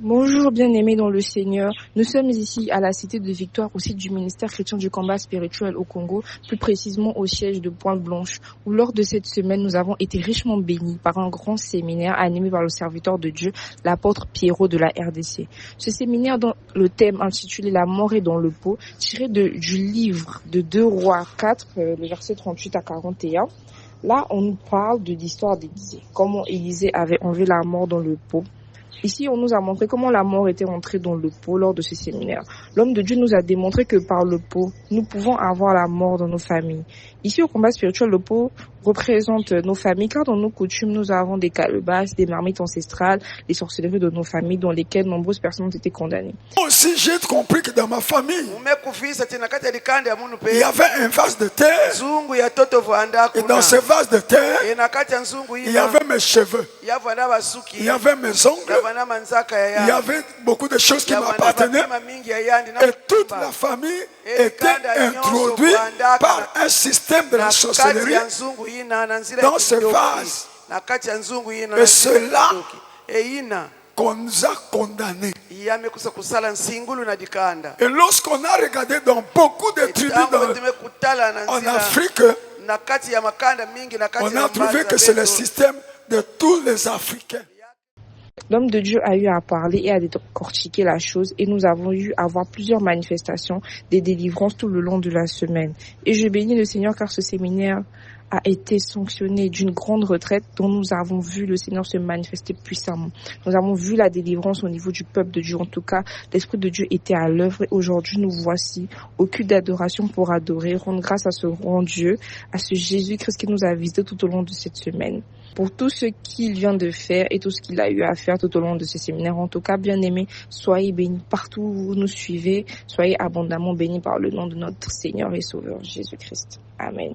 Bonjour bien-aimés dans le Seigneur, nous sommes ici à la Cité de Victoire au site du ministère chrétien du combat spirituel au Congo, plus précisément au siège de Pointe-Blanche, où lors de cette semaine nous avons été richement bénis par un grand séminaire animé par le serviteur de Dieu, l'apôtre Pierrot de la RDC. Ce séminaire dont le thème intitulé La mort est dans le pot, tiré du livre de 2 Rois 4, le verset 38 à 41. Là, on nous parle de l'histoire d'Élisée, comment Élisée avait enlevé la mort dans le pot. Ici, on nous a montré comment la mort était entrée dans le pot lors de ce séminaire. L'homme de Dieu nous a démontré que par le pot, nous pouvons avoir la mort dans nos familles. Ici, au combat spirituel, le pot représente nos familles, car dans nos coutumes, nous avons des calebasses, des marmites ancestrales, les sorcelleries de nos familles dans lesquelles nombreuses personnes ont été condamnées. Moi aussi, j'ai compris que dans ma famille, il y avait un vase de terre. Et dans ce vase de terre, il y avait mes cheveux. Il y avait mes ongles. Il y avait beaucoup de choses qui m'appartenaient. Et toute la famille était introduite par un système de la sorcellerie dans ce vase. Et cela qu'on nous a condamnés. Et lorsqu'on a regardé dans beaucoup de tribus en Afrique, on a trouvé que c'est le système de tous les Africains. L'homme de Dieu a eu à parler et à décortiquer la chose et nous avons eu à voir plusieurs manifestations, des délivrances tout le long de la semaine. Et je bénis le Seigneur car ce séminaire a été sanctionné d'une grande retraite dont nous avons vu le Seigneur se manifester puissamment. Nous avons vu la délivrance au niveau du peuple de Dieu. En tout cas, l'Esprit de Dieu était à l'œuvre et aujourd'hui nous voici au culte d'adoration pour adorer, rendre grâce à ce grand Dieu, à ce Jésus-Christ qui nous a visités tout au long de cette semaine. Pour tout ce qu'il vient de faire et tout ce qu'il a eu à faire tout au long de ce séminaire. En tout cas, bien-aimés, soyez bénis partout où vous nous suivez. Soyez abondamment bénis par le nom de notre Seigneur et Sauveur Jésus-Christ. Amen.